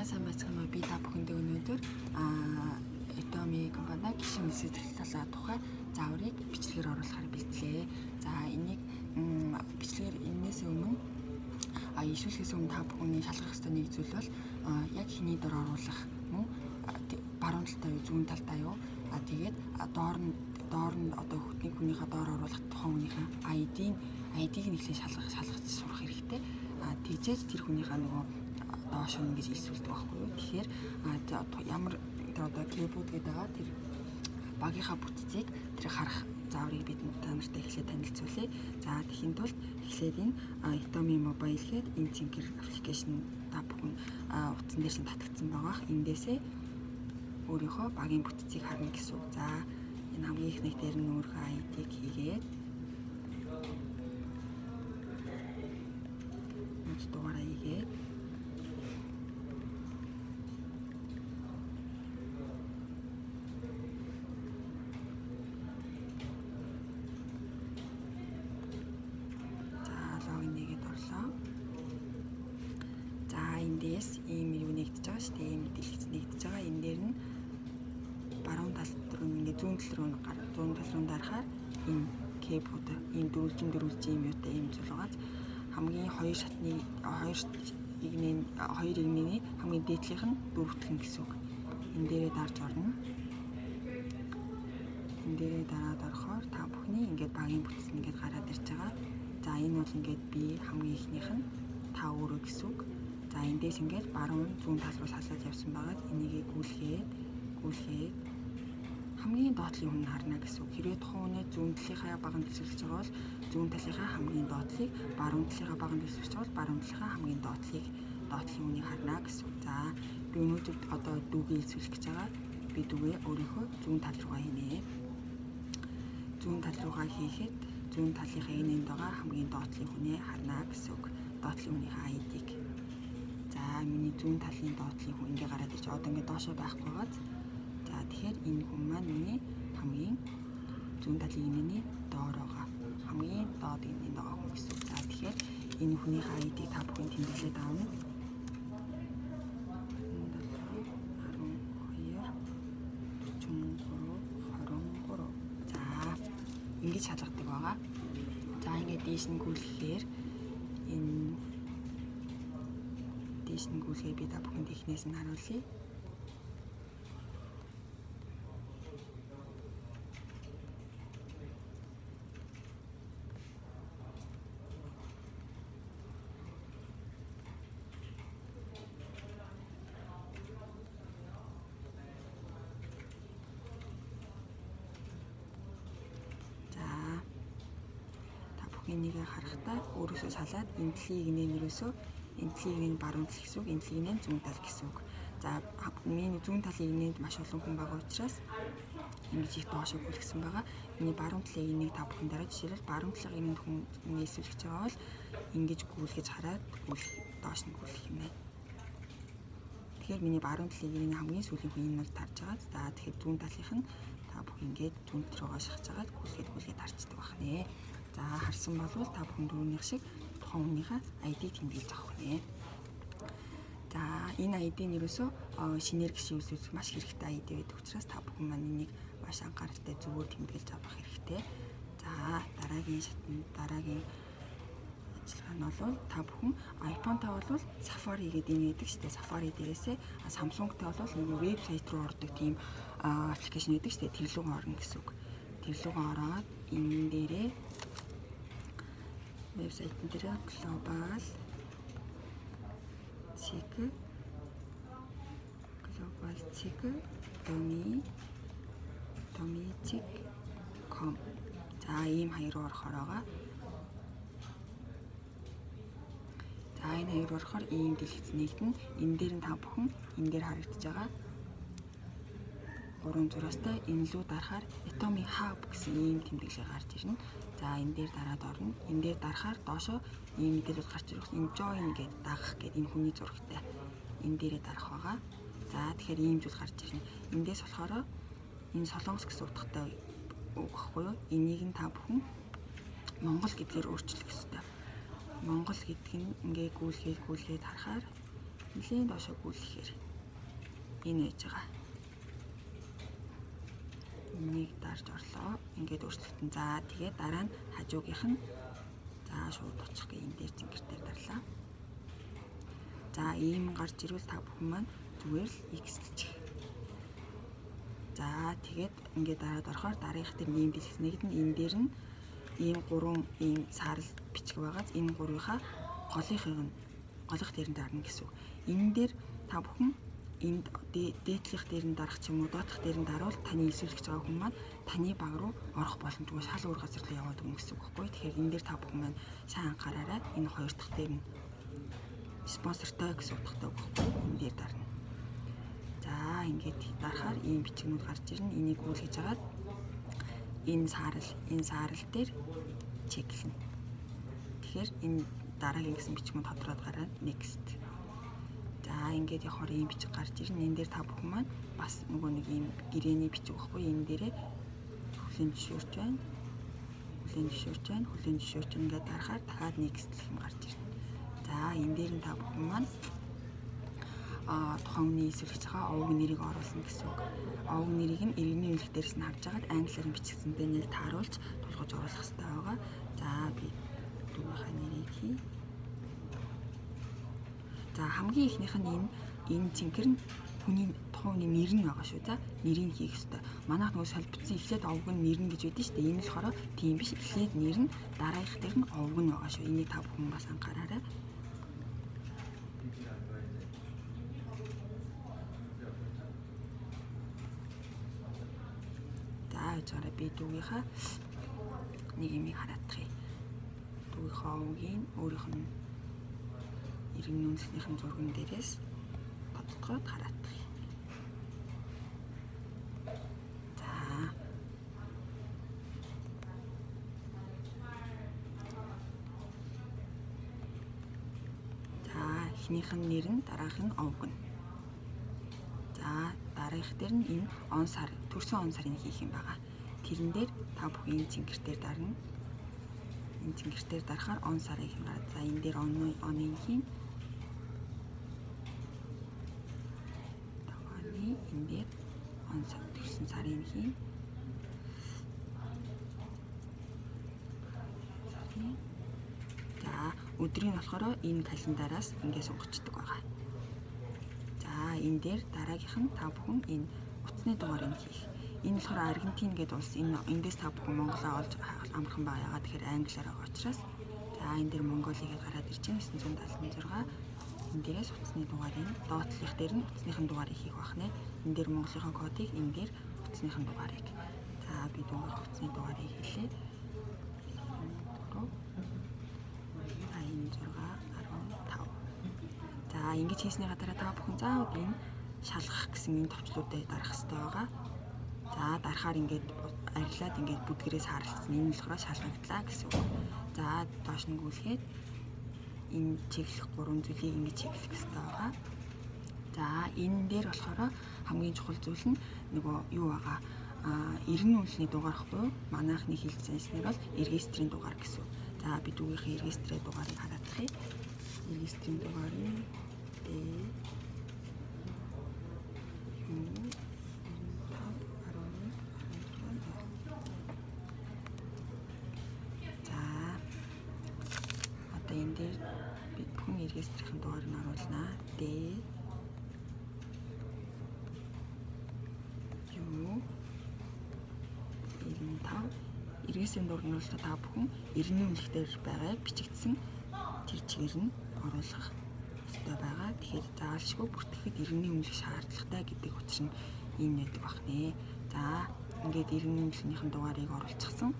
сайн байцгаана уу? Би та бүхэндээ өнөөдөр Atomy компани гишүүн эсвэлцэл тухай зааврыг бичлэгээр оруулахаар бэлтлээ. За энийг бичлэгээр энээс өмнө ишүүлэхээс өмнө та бүхний шалгах ёстой нэг зүйл бол яг хиний дор оруулах мөн баруун талтай юу, зүүн талтай юу? Тэгээд доор нь одоо хөтний хүнийхээ доор оруулах тухайн хүнийхээ ID-г нэглээ шалгаж сурах хэрэгтэй. Тэгжээж тэр хүнийхээ нөгөө доош нь гэж илсүүлдэг байхгүй юу? Тэгэхээр ямар одоо keyboard гэдэг байгаа тэр багийнхаа бүтцийг тэр харах зааврыг бид та нартай эхлээд танилцуулъя. За тэхийн тулд эхлээд энэ Atomy Mobile гээд энэ цэнхэр аппликейшн та бүхэн утсан дээр нь татагдсан байгаах. Эндээсээ өөрийнхөө багийн бүтцийг харна гэсэн үг. За энэ хамгийн их нэг дээр нь өөрийнхөө ID-г хийгээд дугаараа хийгээд логин нэгээд орлоо. За эндээс ийм юу нэгдэж байгаа шүү дээ. Ийм дэлгэц нэгдэж байгаа. Энэ дээр нь баруун тал руу ингээд зүүн тал руу дарахаар энэ keyboard ийм дөрвөлжин ийм юутай ийм зүйл байгаа. Хамгийн хоёр игнэний хамгийн дээдлийнх нь дөрөвтгөн гэсэн үг. Энэ дээрээ дарж орно. Энэ дээрээ дараад орохоор та бүхний ингээд багийн бүтц нь ингээд гараад ирж байгаа. За энэ бол ингээд би хамгийн ихнийх нь та өөрөө гэсэн үг. За эндээс ингээд баруун зүүн тал руу салаад явсан байгаад энийгээ гүйлгээд хамгийн доотлын хүн харна гэсэн үг. Хэрвээ тухайн үнэ зүүн талынхаа баганд хэсвэлж байгаа бол зүүн талынхаа хамгийн доотлыг, баруун талынхаа баганд хэсвэлж байгаа бол баруун талынхаа хамгийн доотлын үнийг харна гэсэн үг. За би өнөөдөр одоо дүүгээ хэсвэлэх гэж байгаа. Би дүүгээ өөрийнхөө зүүн тал руугаа хийнэ. Зүүн тал руугаа хийхэд зүүн талынхаа энэнд байгаа хамгийн доотлын хүнээ харна гэсэн үг. Доотлын хүнийхээ ID-г. За миний зүүн талын доотлын хүн ингээ гараад ирж одоо ингээ доошоо байхгүй байгааз. За тэгэхээр энэ хүн маань миний хамгийн зүүн талын энэний доор байгаа. Хамгийн доод энэнд байгаа хүн гэсэн үг. За тэгэхээр энэ хүнийхээ ID-г та бүхэн тэмдэглээд аавна. 12 43 23. За ингэж шалгадаг байгаа. За ингээд дээш нь гүйлгэхээр энэ дээш нь гүйлгээ би та бүхэнд эхнээс нь харуулъя. Энийг харахтаа өөрөөсөө салаад энэ талын игнээ баруун тал гэсэн үг, энэ талын игнээ зүүн тал гэсэн үг. За миний зүүн талын игнэнд маш олон хүн байгаа учраас ингэж их доошоо гүйлгсэн байгаа. Миний баруун талын игнийг та бүхэн дараа жишээлбэл баруун талын игнэнд хүн эсвэлж байгаа бол ингэж гүйлгэж хараад доош нь гүйлгэх юм байна. Тэгэхээр миний баруун талын игний хамгийн сүүлийн хүн энэ нар тарж байгаа. За тэгэхээр зүүн талынх нь та бүхэн ингэж зүүн тал руугаа шахаж агаад гүйлгээд харцдаг байна. За харсан болвол та бүхэн дөрөвнийх шиг тухайн хүнийхээ ID-г тэмдэглэж авах нэ. За энэ ID нь ерөөсөө шинээр гişийн үсвэлцэх маш хэрэгтэй ID байдаг учраас та бүхэн маань энийг маш анхааралтай зөвөр тэмдэглэж авах хэрэгтэй. За дараагийн ажиллагаа нь бол та бүхэн iPhone-тай бол Safari гэдэг юм яадаг шүү дээ. Safari дээрээсээ Samsung-тай бол нэг вебсайт руу ордог тийм аппликейшн байдаг шүү дээ. Тэр рүү орно гэсэн үг. Тэр рүү ороод энэ дээрээ вебсайтын дээр global tomychick.com. За ийм хоёр руу орохоор байгаа. За энэ хоёр руу орохоор ийм дэлгэц нэгдэн. Энэ дээр нь та бүхэн энэ дээр харагдаж байгаа. Гурван зураастай энэ лүү дарахаар Atomy Hub гэсэн ийм тэмдэглэл гарч ирнэ. За энэ дээр дараад орно. Энэ дээр дарахаар доошоо ийм мэдээлэл гарч ирэх. Энэ join гэдэг дагах гэдэг энэ хүний зурагтай. Энэ дээрээ дарах байгаа. За тэгэхээр ийм зүйл гарч ирнэ. Эндээс болохоор энэ солонгос гэсэн утгатай үг гэхгүй юу? Энийг нь та бүхэн Монгол гэдгээр өөрчлөх ёстой. Монгол гэдэг нь ингээ гүйлгээд харахаар Нэлийн доошоо гүйлэхээр энэ байж байгаа. Энийг дарж орлоо. Ингээд өөрчлөгдөн. За тэгээд дараа нь хажуугийнх нь за шууд очих гээ энэ дээр зингэр дээр дарлаа. За ийм гарч ирвэл та бүхэн маань зүгээр л x-лчих. За тэгээд ингээд дараад орохоор дараагийнх дээр ийм бэлгэс нэгд нь энэ дээр нь ийм 3 ийм саарл бичиг байгааз энэ 3-ийнхаа голынх дээр нь дарна гэсэн үг. Энэ дээр та бүхэн энд дээдлийнх дээр нь дарах ч юм уу доотх дээр нь дарвал таны илсүүлж байгаа хүн маань таны баг руу орох боломжгүй шал өөр газар руу яваад өгнө гэсэн үг байхгүй. Тэгэхээр энэ дээр та бүхэн маань сайн анхаараарай. Энэ хоёр дахь дээр нь спонсортой гэсэн утгатай байхгүй. Энэ дээр дарна. За ингээд дарахаар ийм бичгнүүд гарч ирнэ. Энийг гүйлгэж агаад энэ саарл дээр чеклэнэ. Тэгэхээр энэ дараагийн гэсэн бичгүүд тодроод гараад next. За ингээд явахаар ийм бичиг гарч ирнэ. Энэ дээр та бүхэн маань бас нөгөө нэг ийм гэрээний бичиг байхгүй. Энэ дээрээ хүлэн зөвшөөрч байна. Ингээд дарахаар дахиад next гэх юм гарч ирнэ. За энэ дээр нь та бүхэн маань тухайн хүний эсвэлж байгаа овог нэрийг оруулна гэсэн үг. Овог нэрийг нь иргэний үнэлэх дээрээс нь харж агаад англиар нь бичигдсэндээ нэл тааруулж тулгуур оруулах хэрэгтэй байгаа. За би дүүгийнхаа нэрийг хий. За хамгийн ихнийх нь энэ цэнхэр нь тухайн хүний нэр нь байгаа шүү. За нэрийг хийх хэрэгтэй. Манайх нөгөө солилцсон эхлээд овог нь нэр нь гэж байдсан шүү дээ. Энэ болохоор тийм биш. Эхлээд нэр нь дараагийнх дээр нь овог нь байгаа шүү. Энийг та бүхэн бас анхаараарай. За би дүүгийнхаа нэг юмыг хараадах юм. Дүүгийнхаа овгийн өөрийнх нь иргэн үнэлснийхэн зурган дээрээс тодтогоод хараадах юм. За эхнийх нь нэр нь дараах нь овг нь. За дараагийнх дээр нь энэ он сар төрсөн он сарыг хийх юм байгаа. Тэрэн дээр та бүхэн энэ цэнгэр дээр дарна. Энэ цэнгэр дээр дарахаар он сарыг хэмраад. За энэ дээр оны хийн. Тохооны энэ дээр он сар төрсөн сарын хийн. За өдрийг болохоор энэ календараас ингээд сунгацдаг байгаа. За энэ дээр дараагийнх нь та бүхэн энэ утасны дугаарыг хийх. Энэ болохоор Аргентин гэдэг улс эндээс та бүхэн Монголоо олж амархан байгаа. Тэгэхээр англиар байгаа учраас за энэ дээр Монголигээд гараад ирж байна 976. Энэ дээрээс утасны дугаарыг доотлих дээр нь утасныхын дугаарыг хийх байх нэ. Энэ дээр Монголынхаа кодыг энэ дээр утасныхын дугаарыг. За би дүүгийнх утасны дугаарыг хэлээ. 8615. За ингэж хийсний гадараа та бүхэн заавал энэ шалгах гэсэн энэ товчлуудыг дарах хэрэгтэй байгаа. За дарахаар ингээд арилаад ингээд бүдгэрээс харалцсан. Энэ болохоор шалгагдлаа гэсэн үг. За доош нь гүйлгээд энэ чиглэх 3 зүйлийг ингэж чиглэх хэрэгтэй байгаа. За энэ дээр болохоор хамгийн чухал зүйл нь нөгөө юу байгаа? Иргэн үнэлсний дугаар хгүй юу? Манайхны хэлцэнснээр бол регистрийн дугаар гэсэн. За би дүүгийнхээ регистрийн дугаарыг хараадах юм. Регистрийн дугаарыг энэ дээр би бүхэн регистрийн дугаарыг оруулнаа. Регистрийн дугаар нь бол та бүхэн иргэний үнэлэх дээр байгаа бичигдсэн тэр чигээр нь оруулах хэрэгтэй байгаа. Тэгэхээр заавалшгүй бүртгэхэд иргэний үнэлэх шаардлагатай гэдэг учраас ийм нэгдэг баг нэ. За ингээд иргэний үнэлэхнийхэн дугаарыг оруулчихсан.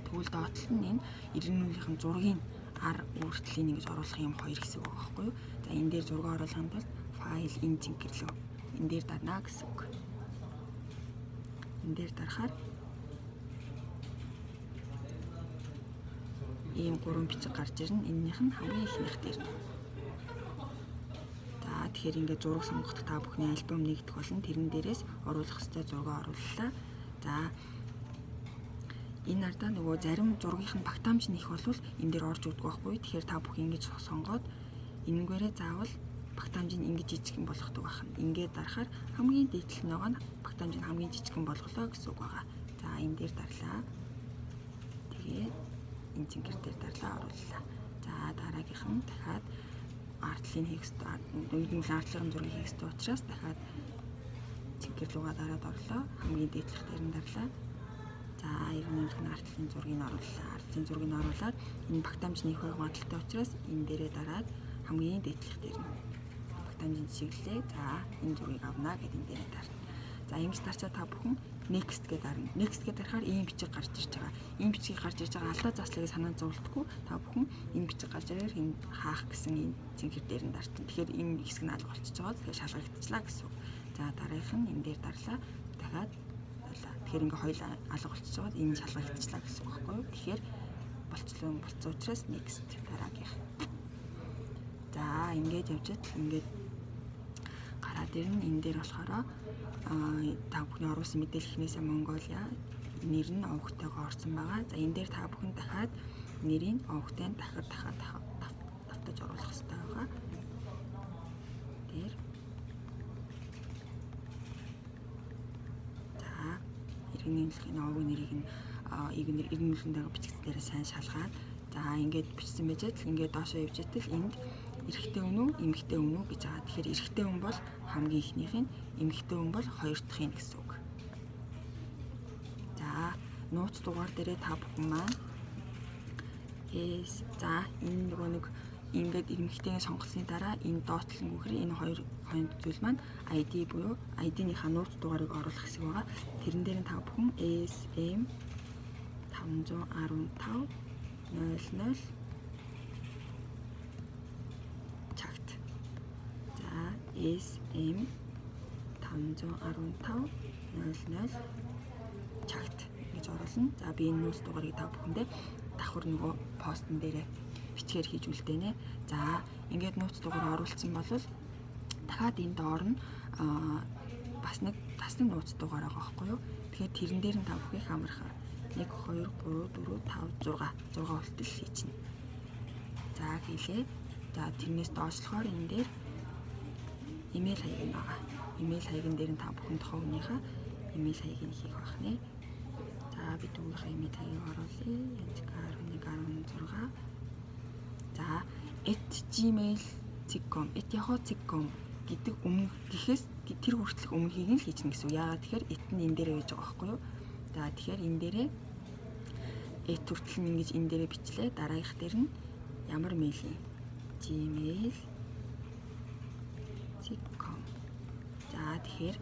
Тэгвэл доотлол нь энэ иргэний үнэлэхин зургийн ар үртлийг ингэж оруулах юм хоёр хэсэг байгаа байхгүй юу? За энэ дээр зураг оруулахын тулд файл энэ цэнгэрлөө. Энэ дээр дарна гэсэн үг. Энэ дээр дарахаар ийм 3 бичиг гарч ирнэ. Эннийх нь хамгийн ихнийх дээр. За тэгэхээр ингээд зураг сонгохдоо та бүхний альбом нэгдэх болно. Тэрэн дээрээс оруулах ёстой зураг орууллаа. За энэ ардаа нөгөө зарим зургийнх нь багтаамж нэх болвол энэ дээр орж өгдөг байхгүй. Тэгэхээр та бүхэн ингэж сонгоод энэгээрээ заавал багтаамжийг ингэж жижигхэн болгодог байна. Ингээд дарахаар хамгийн дээдлэх ногоо нь багтаамжийг хамгийн жижигхэн болголоо гэсэн үг байгаа. За энэ дээр дарлаа. Тэгээд энэ цэнгэр дээр дарлаа орууллаа. За дараагийнх нь дахиад артлын хийх ёстой, артлын зургийг хийх ёстой учраас дахиад цэнгэр руугаа дараад орлоо. Хамгийн дээдлэх дээр нь дарлаа. За иргэнүүлэх нь артлын зургийг орууллаа. Артлын зургийг оруулаад энэ багтаамжны их хаваатай учраас энэ дээрээ дараад хамгийн дээдлэх дээр нь багтаамжийн жишгэлээ. За энэ зургийг авнаа гэдэг энэ дээрээ дарна. За ингэж дарчаа та бүхэн next гэдэг дарна. Next гэдэг дарахаар ийм бичиг гарч ирж байгаа. Энэ бичгийг гарч ирж байгаа алдаа заслыг санаанд зовлтгүй та бүхэн энэ бичиг гарч ирээр энэ хаах гэсэн энэ цэнхэр дээр нь дарчихна. Тэгэхээр энэ хэсэг нь алга болчихж байгаа. Тэгэхээр шалгагдчихлаа гэсэн үг. За дараагийнх нь энэ дээр дарлаа. Дахиад дарлаа. Тэгэхээр ингээ хоёул алга болчихж байгаа. Энэ шалгагдчихлаа гэсэн үг байхгүй юу? Тэгэхээр болцсон учраас next дараагийнх. За ингээд явж идэл ингээд гараад ирнэ. Энэ дээр болохоор та бүхний оруулсан мэдээлэлнээсээ Монголиа нэр нь овогтойгоо орсон байгаа. За энэ дээр та бүхэн дахиад нэрийг овогтой нь дахиад давтаж оруулах хэрэгтэй байгаа. Дээр за иргэнүүлэхийн овог нэрийг нь иргэнүүлэхийн дараа бичигт дээрээ сайн шалгаад за ингээд бичсэн байж л ингээд доошоо явж идэл энд эрэгтэй хүн үү, эмэгтэй хүн үү гэж байгаа. Тэгэхээр эрэгтэй хүн бол хамгийн ихнийх нь, эмэгтэй хүн бол хоёр дахь нь гэсэн үг. За, нууц дугаар дээрээ та бүхэн маань за энэ нөгөө нэг ингээд эмэгтэйг сонгосны дараа энэ доотлон гүхрээ энэ хоёр зүйл маань ID буюу ID-ийнхаа нууц дугаарыг оруулах хэсэг байгаа. Тэрэн дээр нь та бүхэн SM 515 00 SM 515 00 чагт гэж оруулна. За би энэ нууц дугаарыг та бүхэндээ давхар нөгөө постн дээрээ бичгээр хийж үлдээнэ. За ингээд нууц дугаар оруулсан бол дахиад энэ доор нь бас нэг нууц дугаар байгаа байхгүй юу? Тэгэхээр тэрэн дээр нь та бүхийг хамрахаа 1 2 3 4 5 6 үлдэл хийчихнэ. За хийлээ. За тэрнээс доошлохоор энэ дээр имэйл хаяг нь байгаа. Имэйл хаягн дээр нь та бүхэн тохиогныхаа имэйл хаягийг хийх байх нэ. За би түүнийхээ имэйл хаягийг оруулъя. Янчка1116. За @gmail.com @yahoo.com гэдэг өмнөх гэхээс тэр хүртэлх өмнөхийг нь л хийчихнэ гэсэн үг. Яагаад тэгэхээр нь энэ дээрээ гэж байгаа байхгүй юу? За тэгэхээр энэ дээрээ хүртэл нь ингэж энэ дээрээ бичлээ. Дараагийнх дээр нь ямар мэйлийн gmail.com. За тэгэхээр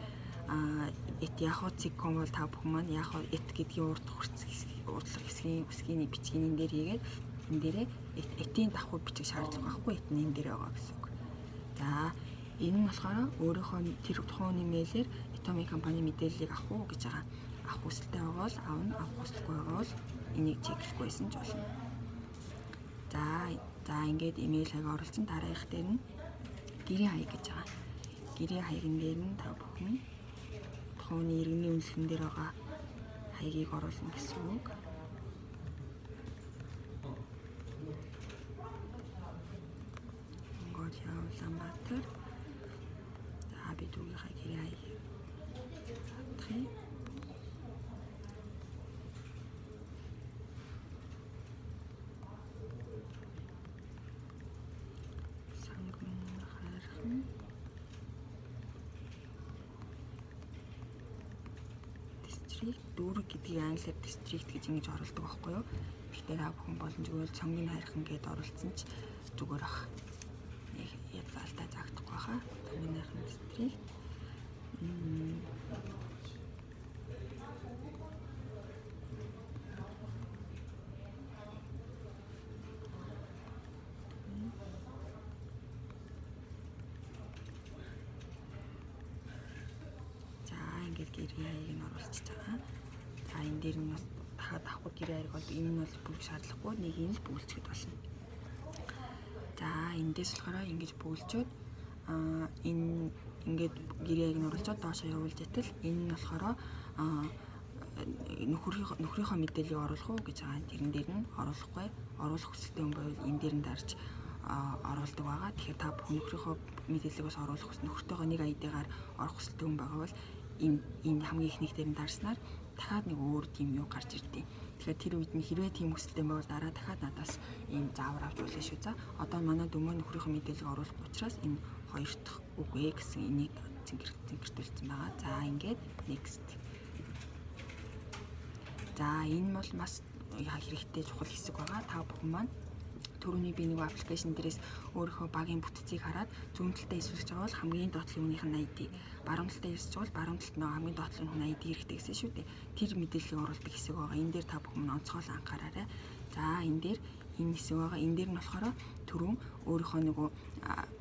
yahoo.com бол та бүхэн маань yahoo гэдгийн урдлах хэсгийн үсгийн бичгийн энэ дээр хийгээд энэ дээрээ этийн давхар бичих шаардлага байхгүй энэ дээр байгаа гэсэн үг. За энэ нь болохоор өөрийнхөө тэр тухайн имэйлээр Atomy компани мэдээллийг авах уу гэж байгаа. Авах хүсэлтэй байгаа бол авна, авах хүсэлгүй байгаа бол энийг чеклэхгүйсэн ч болно. За ингээд имэйл хаяг оруулсан дараагийнх дээр нь гэрээ хаяг гэж байгаа. Гэрээ хаягн дээр нь та бүхэн тухайн иргэний үнэлэн дээр байгаа хаягийг оруулна гэсэн үг. Монголиа Улаанбаатар. За би түүнийхээ гэрээ хаягийг авах. Дүүрэг гэдгийг англиар district гэж ингэж оруулдаг байхгүй юу? Гэхдээ та бүхэн боломжгүй л цонгийн хайрхан гэдээ оруулсан ч зүгээр ах. Нэг ядгаалтай заагдахгүй хаа. Цонгийн хайрхан district. Гэрээ хаягийг нь оруулчихж байгаа. За энэ дээр нь бас дахиад авах гэрээ хаяг бол энэ нь бол бүгд шаардлагагүй нэг юм л бүүлчихэд болно. За эндээс болохоор ингэж бүүлчихэд энэ ингээд гэрээ хаяг нь оруулчаад доошоо явуулж итэл энэ нь болохоор нөхрийнхөө мэдээллийг оруулах уу гэж байгаа. Тэрэн дээр нь оруулахгүй, оруулах хүсэлтэй хүн байвал энэ дээр нь дарж оруулдаг байгаа. Тэгэхээр та бүхэн нөхрийнхөө мэдээллийг бас оруулах хүс нөхөртөөгөө нэг ID-гаар орох хүсэлтэй хүн байгаа бол энэ хамгийн ихнийх дээр нь дарснаар дахиад нэг өөр тийм юу гарч ирдээ. Тэгэхээр тэр үед нь хэрвээ тийм хүсэлтэй байвал дараа дахиад надаас ийм заавар авч болно шүү. За одоо манай дөрмөө нөхрийнхөө мэдээллийг оруулах учраас энэ хоёр дахь үгүй гэсэн энийг зингэртүүлсэн байгаа. За ингээд next. За энэ бол маш хэрэгтэй чухал хэсэг байгаа. Та бүхэн маань түрүүний би нэг аппликейшн дээрээс өөрийнхөө багийн бүтцийг хараад зүүн талдаа исвэлж байгаа бол хамгийн доотлын хүнийх нь ID, баруун талдаа исвэлж байгаа бол баруун талд нь хамгийн доотлын хүн ID хэрэгтэй гэсэн шүү дээ. Тэр мэдээллийг оруулдаг хэсэг байгаа. Энэ дээр та бүхэн онцгой анхаараарай. За энэ дээр энэ хэсэг байгаа. Энэ дээр нь болохоор түрүүн өөрийнхөө нөгөө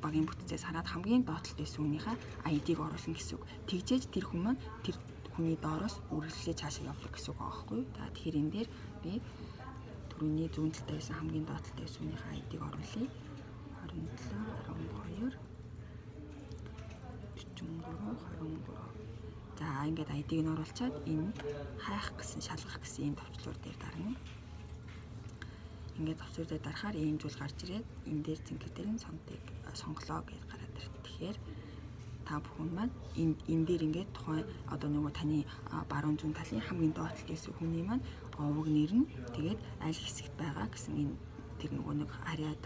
багийн бүтцээс хараад хамгийн доотлолт байсан хүнийхээ ID-г оруулна гэсэн үг. Тэгжээж тэр хүн маань тэр хүний доороос үргэлжлээ цаашаа явуулах гэсэн үг байгаа байхгүй юу? За тэгэхээр энэ дээр би түрүүний зүүн талтай байсан хамгийн доотлолтой байсан хүнийхээ ID-г оруулъя. 27 12 43 23. За ингээд ID-г нь оруулчаад энэ хайх гэсэн шалгах гэсэн ийм товчлуур дээр дарна. Ингээд товчлуур дээр дарахаар ийм зүйл гарч ирээд энэ дээр зинхэр дээр нь сонголоо гэж гараад ирт. Тэгэхээр та бүхэн маань энэ дээр ингээд тухайн одоо нөгөө таны баруун зүүн талын хамгийн доотлолт гэсэн хүний маань овог нэр нь тэгээд аль хэсэгт байгаа гэсэн энэ тэр нөгөө нэг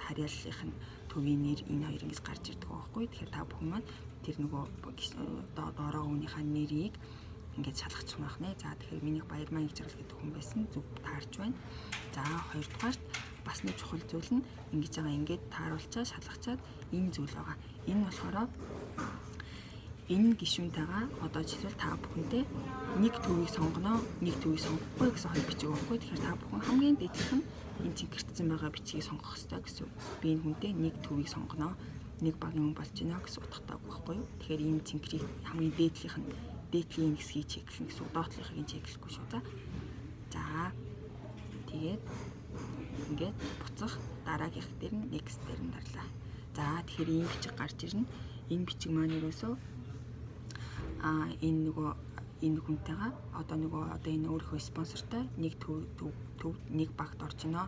харьяаллынх нь төвийн нэр энэ хоёр ингэж гарч ирдэг байхгүй. Тэгэхээр та бүхэн маань тэр нөгөө доороо хүнийхээ нэрийг ингээд шалгачих байх нэ. За тэгэхээр миний баяр маяг жаргал гэдэг хүн байсан зөв таарч байна. За хоёрдугаарт бас нэг чухал зүйл нь ингэж байгаа ингээд тааруулчаа шалгачаад энэ зүйл байгаа. Энэ болохоор энэ гишүүнтэйгээ одоо жишээлбэл та бүхэндээ нэг төвийг сонгоно, нэг төвийг сонгохгүй гэсэн хоёр бичиг өгөхгүй. Тэгэхээр та бүхэн хамгийн дээдлэх нь энэ цэнхэртсэн байгаа бичгийг сонгох хэрэгтэй гэсэн. Би энэ хүнтэй нэг төвийг сонгоно, нэг багийн хүн болж байна гэсэн утгатай байхгүй юу? Тэгэхээр энэ цэнхрийг хамгийн дээдлэх нь дээдлийн хэсгийг чеклэн гэсэн. Доотлохыг нь чеклэхгүй шүү. За тэгээд ингээд буцах дараагийнх дээр нь next дээр нь дарлаа. За тэгэхээр ийм бичиг гарч ирнэ. Энэ бичиг маань ерөөсөө энэ хүнтэйгээ одоо энэ өөрийнхөө спонсортой нэг төв нэг багт орж гинэ.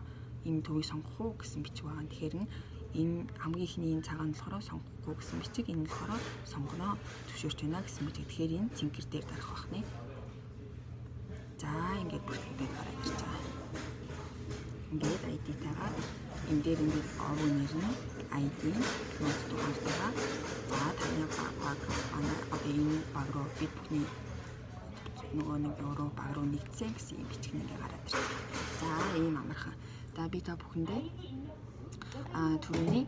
Энэ төвийг сонгох уу гэсэн бичиг байгаа. Тэгэхээр энэ хамгийн ихний энэ цагаан болохоор сонгохгүй гэсэн бичиг, энэ болохоор сонгоно зөвшөөрч байна гэсэн бичиг. Тэгэхээр энэ цэнхэр дээр дарах байх нэ. За ингээд бүртгэгээд гараад ирж байгаа. Ингээд ID-тайгаа энэ дээр ингээд овог нэр нь ID нууц дугаартайгаа за таны баг одоо энэ баг руу бид бүхний нөгөө нэг руу баг руу нэгдсэн гэсэн юм бичиг нэгэ гараад ирж байна. За ийм амархан. За би та бүхэндээ түрүүний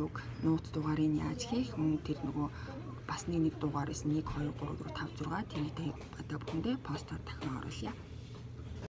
юг нууц дугаарыг яаж хийх мөн тэр нөгөө бас нэг дугаар байсан 1 2 3 4 5 6 тэрийг та бүхэндээ постоор дахин оруулъя.